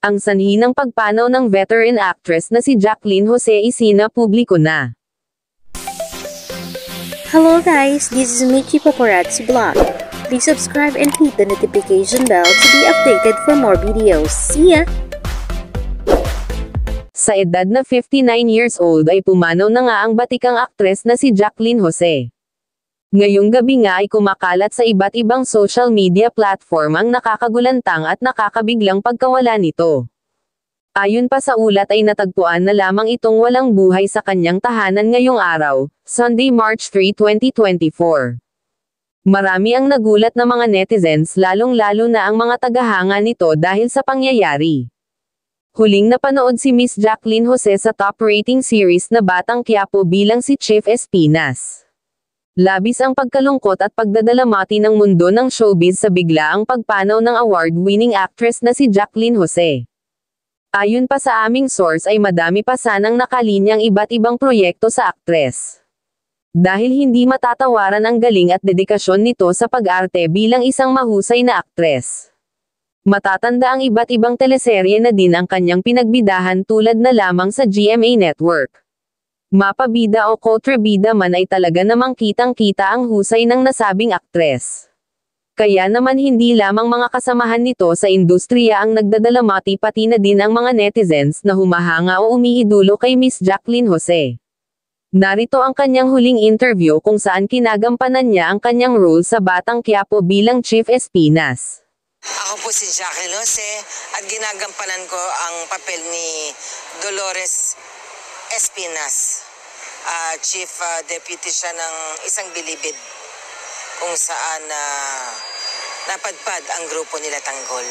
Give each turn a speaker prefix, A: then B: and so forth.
A: Ang sanhi ng pagpanaw ng veteran actress na si Jacqueline Jose isinapubliko na.
B: Hello guys, this is Michi Paparazzi Vlog. Please subscribe and hit the notification bell to be updated for more videos. See ya!
A: Sa edad na 59 years old ay pumanaw na nga ang batikang aktres na si Jacqueline Jose. Ngayong gabi nga ay kumakalat sa iba't ibang social media platform ang nakakagulantang at nakakabiglang pagkawala nito. Ayon pa sa ulat ay natagpuan na lamang itong walang buhay sa kanyang tahanan ngayong araw, Sunday, March 3, 2024. Marami ang nagulat na mga netizens lalong-lalo na ang mga tagahanga nito dahil sa pangyayari. Huling napanood si Miss Jacqueline Jose sa top rating series na Batang Quiapo bilang si Chief Espinas. Labis ang pagkalungkot at pagdadalamati ng mundo ng showbiz sa biglaang pagpanaw ng award-winning actress na si Jacqueline Jose. Ayon pa sa aming source ay madami pa sanang nakalinyang iba't ibang proyekto sa aktres. Dahil hindi matatawaran ang galing at dedikasyon nito sa pag-arte bilang isang mahusay na aktres. Matatanda ang iba't ibang teleserye na din ang kanyang pinagbidahan tulad na lamang sa GMA Network. Mapabida o kontrabida man ay talaga namang kitang-kita ang husay ng nasabing aktres. Kaya naman hindi lamang mga kasamahan nito sa industriya ang nagdadalamati pati na din ang mga netizens na humahanga o umiidulo kay Miss Jacqueline Jose. Narito ang kanyang huling interview kung saan kinagampanan niya ang kanyang role sa Batang Quiapo bilang Chief Espinas.
C: Ako po si Jacqueline Jose at ginagampanan ko ang papel ni Dolores Espinas. Chief Deputy siya ng isang bilibid kung saan napadpad ang grupo nila Tanggol.